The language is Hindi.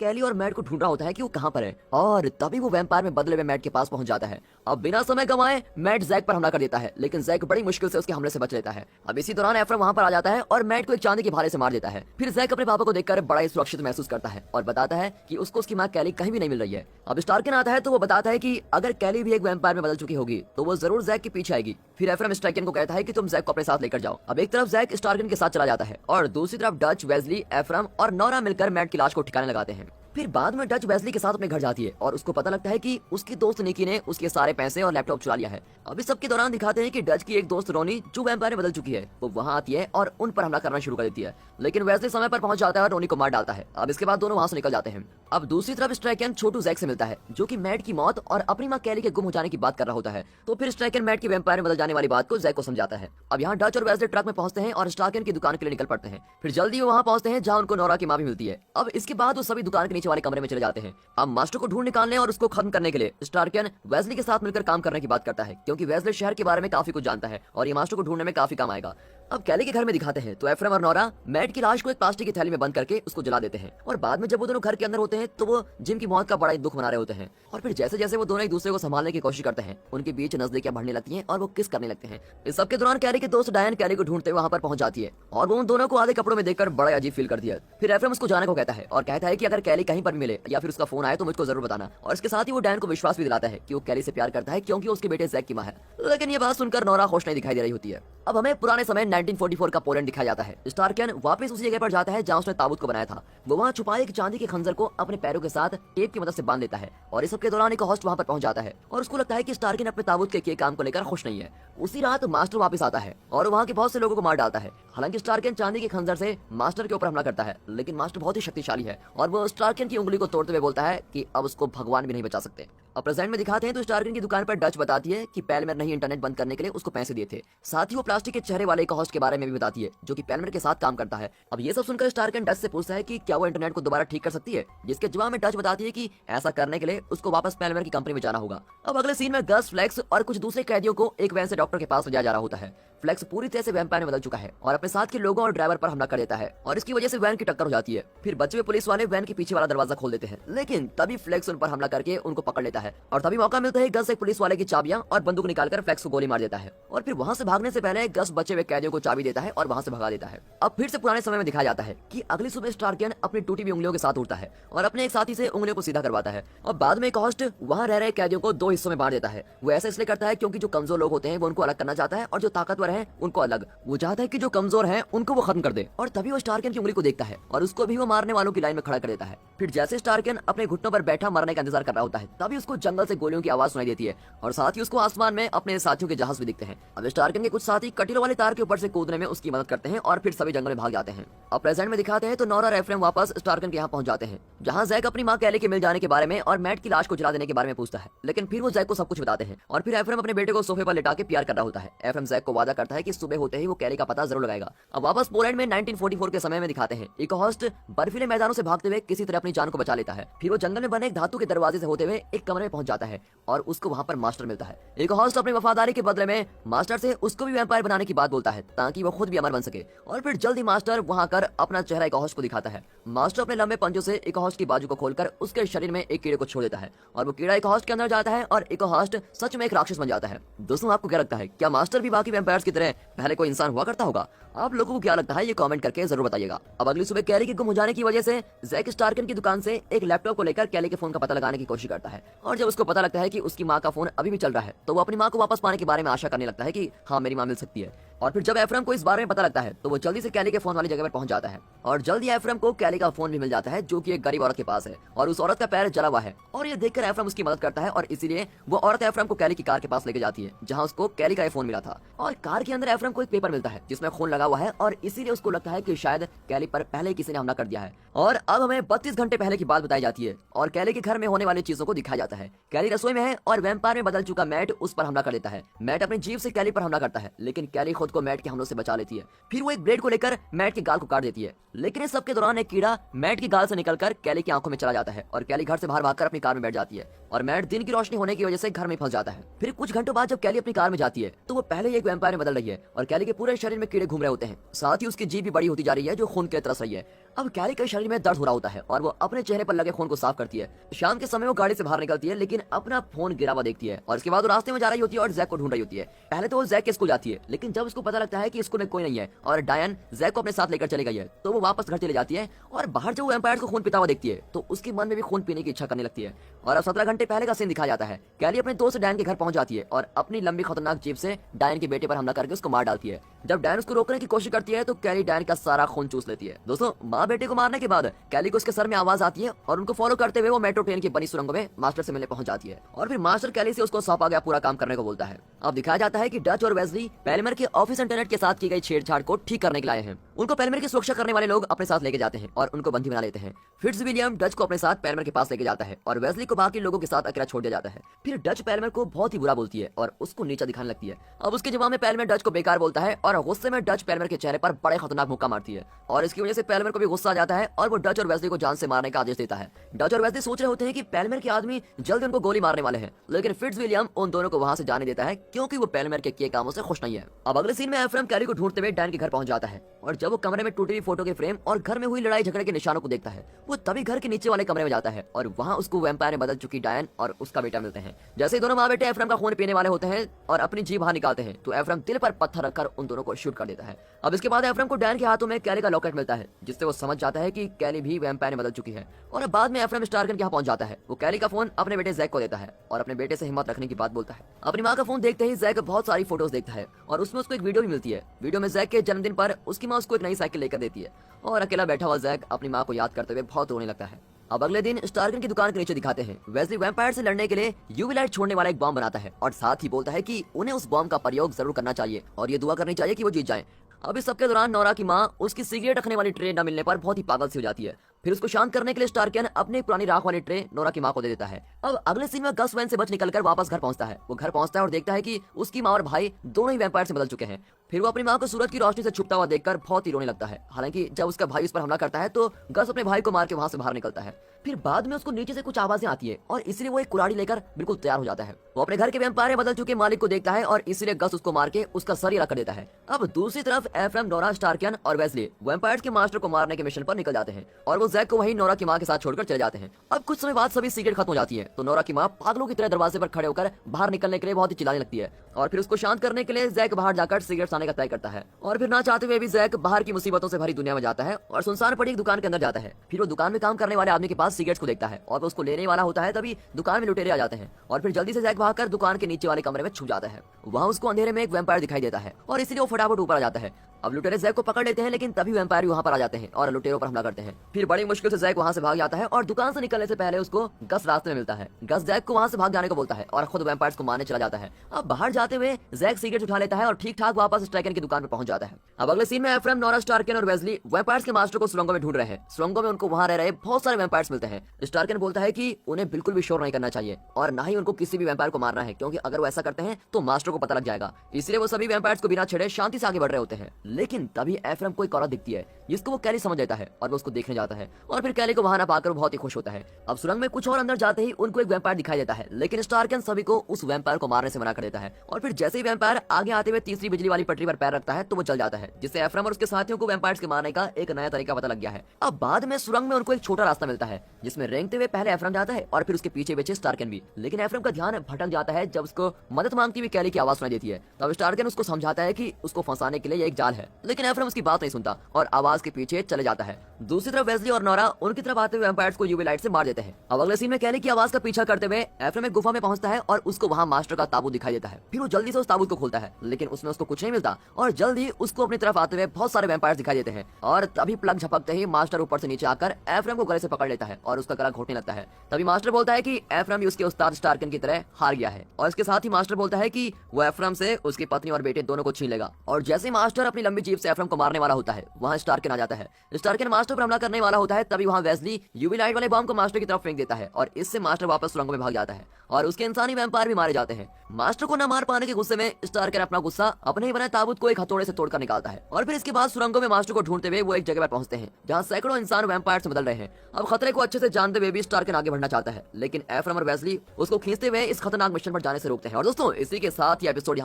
कैली और मैट को ढूंढ रहा होता है कि वो कहाँ पर है, और तभी वो वैम्पायर में बदले में मैट के पास पहुंच जाता है। अब बिना समय गंवाए मैट जैक पर हमला कर देता है, लेकिन जैक बड़ी मुश्किल से उसके हमले से बच लेता है। अब इसी दौरान एफ्रम वहां पर आ जाता है और मैट को एक चांदी के भाले से मार देता है। फिर जैक अपने पापा को देखकर बड़ा ही सुरक्षित महसूस करता है और बताता है कि उसको उसकी माँ कैली कहीं भी नहीं मिल रही है। अब स्टार्कन आता है तो वो बताता है कि अगर कैली भी एक वैम्पायर में बदल चुकी होगी तो वो जरूर जैक के पीछे आएगी। फिर एफ्रम स्टार्कन को कहता है कि तुम जैक को अपने साथ लेकर जाओ। अब एक तरफ जैक स्टार्कन के साथ चला जाता है और दूसरी तरफ डच, वेस्ली, एफ्रम और नोरा मिलकर मैट की लाश को ठिकाने लगाते हैं। फिर बाद में डच वेस्ली के साथ अपने घर जाती है और उसको पता लगता है कि उसकी दोस्त निकी ने उसके सारे पैसे और लैपटॉप चुरा लिया है। अब इस सब के दौरान दिखाते हैं कि डच की एक दोस्त रोनी, जो वैम्पायर में बदल चुकी है, वो वहां आती है और उन पर हमला करना शुरू कर देती है, लेकिन वेस्ली समय पर पहुंच जाता है और रोनी को मार डालता है। अब इसके बाद दोनों वहां से निकल जाते हैं। अब दूसरी तरफ स्ट्राइकन छोटू जैक से मिलता है, जो कि मैट की मौत और अपनी मां कैली के गुम हो जाने की बात कर रहा होता है। तो फिर स्ट्राइकन मैट की वैम्पायर में बदल जाने वाली बात को जैक को समझाता है। अब यहाँ डच और वेस्ली ट्रक में पहुंचते हैं और स्टार्कन की दुकान के लिए निकल पड़ते हैं। फिर जल्दी वो वहां पहुंचते हैं जहां उनको नोरा की मां भी मिलती है। अब इसके बाद वो सभी दुकान के नीचे वाले कमरे में चले जाते हैं। अब मास्टर को ढूंढ निकालने और उसको खत्म करने के लिए स्टार्कन वेस्ली के साथ मिलकर काम करने की बात करता है, क्योंकि वेस्ली शहर के बारे में काफी कुछ जानता है और ये मास्टर को ढूंढने में काफी काम आएगा। अब कैली के घर में दिखाते हैं तो एफ्रम और नोरा मैट की लाश को एक प्लास्टिक की थैली में बंद करके उसको जला देते हैं, और बाद में जब वो दोनों घर के अंदर होते हैं तो वो जिम की मौत का बड़ा ही दुख मना रहे होते हैं। और फिर जैसे जैसे वो दोनों एक दूसरे को संभालने की कोशिश करते हैं, उनके बीच नजदीकियां बढ़ने लगती हैं और वो किस करने लगते हैं। इस सबके दौरान कैली के दोस्त डायन कैली को ढूंढते हुए वहां पर पहुंच जाती है और वो उन दोनों को आधे कपड़ों में देखकर बड़ा अजीब फील कर दिया। फिर एफ्रम उसको जाने को कहता है और कहता है कि अगर कैली कहीं पर मिले या फिर उसका फोन आए तो मुझको जरूर बताना। और इसके साथ ही वो डायन को विश्वास भी दिलाता है कि वो कैली से प्यार करता है, क्योंकि उसके बेटे जैक की मां है। लेकिन ये बात सुनकर नोरा खुश नहीं दिखाई दे रही होती है। अब हमें पुराने समय 1944 का पोलैंड दिखाया जाता है। स्टार्कन वापस उसी जगह पर जाता है जहां उसने ताबूत को बनाया था। वो वहां छुपाए एक चांदी के खंजर को अपने पैरों के साथ टेप की मदद से बांध देता है, और इस सब के दौरान एक होस्ट वहां पर पहुंच जाता है और उसको लगता है कि स्टार्कन अपने ताबूत के किए काम को लेकर खुश नहीं है। उसी रात मास्टर वापस आता है और वहां के बहुत से लोगों को मार डालता है। हालांकि स्टार्कन चांदी के खंजर से मास्टर के ऊपर हमला करता है, लेकिन मास्टर बहुत ही शक्तिशाली है और वो स्टार्कन की उंगली को तोड़ते हुए बोलता है कि अब उसको भगवान भी नहीं बचा सकते। अब प्रेजेंट में दिखाते हैं तो स्टार्कन की दुकान पर डच बताती है कि पैलमेर ने ही इंटरनेट बंद करने के लिए उसको पैसे दिए थे। साथ ही वो प्लास्टिक के चेहरे वाले एक होस्ट के बारे में भी बताती है, जो कि पैलमेर के साथ काम करता है। अब ये सब सुनकर स्टार्कन डच से पूछता है कि क्या वो इंटरनेट को दोबारा ठीक कर सकती है, जिसके जवाब में डच बताती है कि ऐसा करने के लिए उसको वापस पैलमेर की कंपनी में जाना होगा। अब अगले सीन में गस, फ्लेक्स और कुछ दूसरे कैदियों को एक वैन से डॉक्टर के पास ले जाया जा रहा होता है। फ्लेक्स पूरी तरह से वैम्पायर में बदल चुका है और अपने साथ के लोगों और ड्राइवर पर हमला कर देता है, और इसकी वजह से वैन की टक्कर हो जाती है। फिर बचे हुए पुलिस वाले वैन के पीछे वाला दरवाजा खोल देते हैं, लेकिन तभी फ्लेक्स उन पर हमला करके उनको पकड़ लेता है। और तभी मौका मिलता है गस एक पुलिस वाले की चाबियां और बंदूक निकालकर फ्लेक्स को गोली मार देता है, और फिर वहां से भागने से पहले गस बचे हुए कैदियों को चाबी देता है और वहां से भगा देता है। अब फिर से पुराने समय में दिखाया जाता है कि अगली सुबह स्टार्कन अपनी टूटी हुई उंगलियों के साथ उठता है और अपने एक साथी से उंगलियों को सीधा करवाता है, और बाद में एक होस्ट वहां रह रहे कैदियों को दो हिस्सों में बांट देता है। वो ऐसा इसलिए करता है क्योंकि जो कमजोर लोग होते हैं वो उनको अलग करना चाहता है, और जो ताकतवर हैं उनको अलग। वो चाहता है कि जो कमजोर हैं उनको वो खत्म कर दे। और तभी वो स्टार्कन की उंगली को देखता है और उसको भी वो मारने वालों की लाइन में खड़ा कर देता है। फिर जैसे स्टार्कन अपने घुटनों पर बैठा मरने का इंतजार कर रहा होता है, तभी उसको जंगल से गोलियों की आवाज सुनाई देती है, और साथ ही उसको आसमान में अपने साथियों के जहाज भी दिखते हैं। अब स्टार्कन के कुछ साथी कटीलों वाले तार के ऊपर से कूदने में उसकी मदद करते हैं और फिर सभी जंगल में भाग जाते हैं। अब प्रेजेंट में दिखाते हैं तो नोरा और एफ्रम वापस स्टार्कन के यहाँ पहुंच जाते हैं, जहाँ जैक अपनी मां कैली के मिल जाने के बारे में और मैट की लाश को जला देने के बारे में पूछता है। लेकिन फिर वो जैक को सब कुछ बताते हैं, और फिर एफ्रम अपने बेटे को सोफे पर लिटा के प्यार कर रहा होता है। एफ्रम जैक को वादा करता है कि सुबह होते ही वो कैली का पता जरूर लगाएगा। अब वापस पोलैंड में 1944 के समय में दिखाते हैं एक होस्ट बर्फीले मैदानों से भागते हुए किसी तरह अपनी जान को बचा लेता है। फिर वो जंगल में बने एक धातु के दरवाजे से होते हुए एक कमरे में पहुंच जाता है और उसको वहां पर मास्टर मिलता है। एक होस्ट अपनी वफादारी के बदले में मास्टर से उसको भी वैम्पायर बनाने की बात बोलता है ताकि वो खुद भी अमर बन सके, और फिर जल्दी मास्टर वहां कर अपना चेहरा एक होस्ट को दिखाता है। मास्टर अपने लंबे पंजों से एक होस्ट की बाजू को खोलकर उसके शरीर में एक कीड़े को छोड़ देता है, और वो कीड़ा एक होस्ट के अंदर जाता है और एक होस्ट सच में एक राक्षस बन जाता है। दोस्तों, आपको क्या लगता है, क्या मास्टर भी बाकी वैम्पायर्स की तरह पहले कोई इंसान हुआ करता होगा? आप लोगों को क्या लगता है ये कमेंट करके जरूर बताइएगा। अब अगली सुबह कैली के गुम हो जाने की वजह से जैक स्टार्कन की दुकान से एक लैपटॉप को लेकर कैली के फोन का पता लगाने की कोशिश करता है, और जब उसको पता लगता है कि उसकी मां का फोन अभी भी चल रहा है तो वो अपनी मां को वापस पाने के बारे में आशा करने लगता है कि हाँ, मेरी मां मिल सकती है। और फिर जब एफ्रम को इस बारे में पता लगता है तो वो जल्दी से कैली के फोन वाली जगह पर पहुंच जाता है, और जल्दी एफ्रम को कैली का फोन भी मिल जाता है जो कि एक गरीब औरत के पास है, और उस औरत का पैर जला हुआ है। और ये देखकर एफ्रम उसकी मदद करता है, और इसीलिए वो औरत एफ्रम को कैली की कार के पास लेके जाती है जहां उसको कैली का फोन मिला था। और कार के अंदर एफ्रम को एक पेपर मिलता है जिसमें खून लगा हुआ है, और इसीलिए उसको लगता है कि शायद कैली पर पहले ही किसी ने हमला कर दिया है। और अब हमें 32 घंटे पहले की बात बताई जाती है और कैली के घर में होने वाली चीजों को दिखाया जाता है। कैली रसोई में है और वैम्पायर में बदल चुका मैट उस पर हमला कर देता है। मैट अपनी जीभ से कैली पर हमला करता है, लेकिन कैली खुद को मैट के हमलों से बचा लेती है। फिर वो एक ब्लेड को लेकर मैट के गाल को काट देती है, लेकिन इस सब के दौरान एक कीड़ा मैट की गाल से निकलकर कैली की आंखों में चला जाता है, और कैली घर से बाहर भागकर अपनी कार में बैठ जाती है, और मैट दिन की रोशनी होने की वजह से घर में फंस जाता है। फिर कुछ घंटों बाद जब कैली अपनी कार में जाती है तो वो पहले ही एक वैम्पायर में बदल रही है, और कैली के पूरे शरीर में कीड़े घूम रहे होते हैं। साथ ही उसकी जीभ भी बड़ी होती जा रही है जो खून के तरस रही है। अब कैली के शरीर में दर्द हो रहा होता है और वो अपने चेहरे पर लगे खून को साफ करती है। शाम के समय वो गाड़ी से बाहर निकलती है लेकिन अपना फोन गिरा हुआ देखती है और इसके बाद वो रास्ते में जा रही होती है और जैक को ढूंढ रही होती है। पहले तो वो जैक के स्कूल जाती है लेकिन जब उसको पता लगता है कि स्कूल में कोई नहीं है और डायन जैक को अपने साथ लेकर चली गई है तो वो वापस घर चली जाती है और बाहर जब वो वैम्पायर्स को खून पीता हुआ देखती है तो उसके मन में भी खून पीने की इच्छा करने लगती है। और अब 17 घंटे पहले का सीन दिखाया जाता है। कैली अपने दोस्त डायन के घर पहुंच जाती है और अपनी लंबी खतरनाक जीप से डायन के बेटे पर हमला करके उसको मार डालती है। जब डायन उसको रोकने की कोशिश करती है तो कैली डायन का सारा खून चूस लेती है। दोस्तों, माँ बेटे को मारने के बाद कैली को उसके सर में आवाज आती है और उनको फॉलो करते हुए वो मेट्रो ट्रेन की बनी सुरंगों में मास्टर से मिलने पहुंच जाती है और फिर मास्टर कैली से उसको सौंपा गया पूरा काम करने को बोलता है। अब दिखाया जाता है कि डच और वेस्ली पेलमर के ऑफिस इंटरनेट के साथ की गई छेड़छाड़ को ठीक करने के लिए आए हैं। उनको पेलमर की सुरक्षा करने वाले लोग अपने साथ लेके जाते हैं और उनको बंदी बना लेते हैं। फिट्जविलियम डच को अपने साथ पेलमर के पास लेके जाता है और वेस्ली को बाकी लोगों के साथ अकेला छोड़ दिया जाता है। फिर डच पेलमर को बहुत ही बुरा बोलती है और उसको नीचा दिखाने लगती है। अब उसके जवाब में पेलमर डच को बेकार बोलता है और गुस्से में डच पेलमर के चेहरे पर बड़े खतरनाक मुक्का मारती है और इसकी वजह से पेलमर को भी गुस्सा आ जाता है और वो डच और वेस्ली को जान से मारने का आदेश देता है। डच और वेस्ली सोच रहे होते हैं कि पेलमर के आदमी जल्द उनको गोली मारने वाले हैं लेकिन फिट्जविलियम उन दोनों को वहां से जाने देता है क्योंकि वो पेलमर के किए कामों से खुश नहीं है। अब अगले सीन में एफ्राइम कैली को ढूंढते हुए डायन के घर पहुंच जाता है और जब वो कमरे में टूटी हुई फोटो के फ्रेम और घर में हुई लड़ाई झगड़े के निशानों को देखता है वो तभी घर के नीचे वाले कमरे में जाता है और वहां उसको वैम्पायर में बदल चुकी डायन और उसका बेटा मिलते हैं। जैसे ही दोनों माँ बेटे एफ्राइम का खून पीने वाले होते हैं और अपनी जीभ बाहर निकालते हैं तो एफ्राइम दिल पर पत्थर रखकर उन दोनों को शूट कर देता है। अब इसके बाद एफ्राइम को डायन के हाथों में कैली का लॉकेट मिलता है जिससे वो समझ जाता है कि कैली भी वैम्पायर में बदल चुकी है। और बाद में एफ्राइम स्टार्कन के यहाँ पहुंच जाता है। वो कैली का फोन अपने बेटे जैक को देता है और अपने बेटे से हिम्मत रखने की बात बोलता है। अपनी माँ का फोन देखते ही जैक बहुत सारी फोटोज देखता है और उसमें उसको एक वीडियो भी मिलती है। वीडियो में जैक के जन्मदिन पर उसकी माँ उसको एक नई साइकिल लेकर देती है और अकेला बैठा हुआ जैक अपनी माँ को याद करते हुए बहुत रोने लगता है। अब अगले दिन स्टार्कन की दुकान के नीचे दिखाते हैं वेस्ली वैम्पायर से लड़ने के लिए यूवी लाइट छोड़ने वाला एक बॉम्ब बनाता है और साथ ही बोलता है कि उन्हें उस बॉम्ब का प्रयोग जरूर करना चाहिए और ये दुआ करनी चाहिए कि वो जीत जाएं। अब इस सबके दौरान नोरा की माँ उसकी सिगरेट रखने वाली ट्रे न मिलने पर बहुत ही पागल सी हो जाती है। फिर उसको शांत करने के लिए स्टार्कन अपनी पुरानी राख वाली ट्रे नोरा की माँ को दे देता है। अब अगले सीन में गस वैन से बच निकलकर वापस घर पहुंचता है। वो घर पहुंचता है और देखता है कि उसकी माँ और भाई दोनों ही वैम्पायर से बदल चुके हैं। फिर वो अपनी माँ को सूरज की रोशनी से छुपता हुआ देखकर बहुत ही रोने लगता है। हालांकि जब उसका भाई उस पर हमला करता है तो गस अपने भाई को मार के वहां से बाहर निकलता है। फिर बाद में उसको नीचे से कुछ आवाजें आती है और इसलिए वो एक कुराड़ी लेकर बिल्कुल तैयार हो जाता है। वो अपने घर के वैम्पायर में बदल चुके मालिक को देखता है और इसलिए गस उसको मार के उसका सर ही कर देता है। अब दूसरी तरफ एफ्राइम, नोरा, स्टार्कन और वेस्ली वैम्पायर्स के मास्टर को मारने के मिशन पर निकल जाते हैं और वो जैक को वहीं नोरा की माँ के साथ छोड़कर चले जाते हैं। अब कुछ समय बाद सभी सिगरेट खत्म हो जाती है तो नोरा की माँ पागलों की तरह दरवाजे पर खड़े होकर बाहर निकलने के लिए बहुत ही चिल्लाने लगती है और फिर उसको शांत करने के लिए जैक बाहर जाकर सिगरेट लाने का तय करता है। और फिर ना चाहते हुए भी जैक बाहर की मुसीबतों से भरी दुनिया में जाता है और सुनसान पड़ी एक दुकान के अंदर जाता है। फिर वो दुकान में काम करने वाले आदमी के पास सिगरेट्स को देखता है और वो उसको लेने वाला होता है तभी दुकान में लुटेरे आ जाते हैं और फिर जल्दी से जैक भागकर दुकान के नीचे वाले कमरे में छुप जाता है। वहाँ उसको अंधेरे में एक वैम्पायर दिखाई देता है और इसलिए वो फटाफट ऊपर आ जाता है। अब लुटेरे जैक को पकड़ लेते हैं लेकिन तभी वैम्पायर वहां पर आ जाते हैं और लुटेरों पर हमला करते हैं। फिर बड़ी मुश्किल से जैक वहां से भाग जाता है और दुकान से निकलने से पहले उसको गस रास्ते में मिलता है। गस जैक को वहां से भाग जाने को बोलता है और खुद वैम्पायर्स को मारने चला जाता है। अब बाहर जाते हुए जैक सिगरेट उठा लेता है और ठीक ठाक वापस स्ट्राइकन की दुकान पर पहुंच जाता है। अब अगले सीन में एफ्राइम, नोरा, स्टार्कन और वेस्ली वैम्पायर्स के मास्टर को सुरंगों में ढूंढ रहे हैं। सुरंगों में उनको वहां रह रहे बहुत सारे वैम्पायर्स मिलते हैं। स्टार्कन बोलता है कि उन्हें बिल्कुल भी शोर नहीं करना चाहिए और ना ही उनको किसी भी वैम्पायर को मारना है क्योंकि अगर वो ऐसा करते हैं तो मास्टर को पता लग जाएगा। इसलिए वो सभी वैम्पायर्स को बिना छेड़े शांति से आगे बढ़ रहे होते हैं। लेकिन तभी एफ्राइम को एक औरत दिखती है जिसको वो कैली समझ लेता है और वो उसको देखने जाता है और फिर कैली को वहां ना पाकर बहुत ही खुश होता है। अब सुरंग में कुछ और अंदर जाते ही उनको एक वैम्पायर दिखाई देता है लेकिन स्टार्कन सभी को उस वैम्पायर को मारने से मना कर देता है और फिर जैसे ही वैम्पायर आगे आते हुए तीसरी बिजली वाली पटरी पर पैर रखता है तो वो जल जाता है जिससे एफ्राइम और उसके साथियों को वैम्पायर्स के मारने का एक नया तरीका पता लग गया है। अब बाद में सुरंग में उनको एक छोटा रास्ता मिलता है जिसमें रेंगते हुए पहले एफ्राइम जाता है और फिर उसके पीछे पीछे स्टार्कन भी। लेकिन एफ्राइम का ध्यान भटक जाता है जब उसको मदद मांगती हुई कैली की आवाज सुनाई देती है। तब स्टार्कन उसको समझाता है कि उसको फंसाने के लिए ये एक जाल है लेकिन एफ्राइम उसकी बात नहीं सुनता और आवाज के पीछे चले जाता है। दूसरी तरफ वेस्ली और नोरा उनकी तरफ आते हुए वैम्पायर्स को यूवी लाइट से मार देते हैं। अब अगले सीन में कैली की आवाज का पीछा करते हुए एफ्राइम एक गुफा में पहुंचता है और उसको वहां मास्टर का ताबूत दिखाई देता है। फिर वो जल्दी से उस ताबूत को खोलता है लेकिन उसमें उसको कुछ नहीं मिलता और जल्द ही उसको अपनी तरफ आते हुए बहुत सारे वैम्पायर्स दिखाई देते हैं और तभी प्लग झपकते ही मास्टर ऊपर से नीचे आकर एफ्राइम को गले से पकड़ लेता है और उसका गला घोटने लगता है। तभी मास्टर बोलता है कि एफ्राइम भी उसके उस्ताद स्टार्कन की तरह हार गया है और इसके साथ ही मास्टर बोलता है कि वो एफ्राइम से उसकी पत्नी और बेटे दोनों को छीन लेगा। और जैसे मास्टर अपनी लंबी जीप से एफ्राइम को मारने वाला होता है वहां स्टार्कन आ जाता है। स्टार्कन मास्टर पर हमला करने वाला होता है तभी वहां वेस्ली यूवी लाइट वाले बॉम्ब को मास्टर की तरफ फेंक देता है और इससे मास्टर वापस सुरंग में भाग जाता है और उसके इंसानी वैम्पायर भी मारे जाते हैं। मास्टर को न मार पाने के गुस्से में स्टार्कन अपना गुस्सा अपने ही बनाए ताबूत को एक हथौड़े से तोड़कर निकालता है और फिर इसके बाद सुरंगों में मास्टर को ढूंढते हुए वो एक जगह पर पहुंचते हैं जहां सैकड़ों इंसान वैम्पायर से बदल रहे हैं। अब खतरे को अच्छे से जानते हुए भी स्टार्कन आगे बढ़ना चाहता है लेकिन एफ्राइम और वेस्ली उसको खींचते हुए इस खतरनाक मिशन पर जाने से रोकते हैं। और दोस्तों, इसी के साथ ये एपिसोड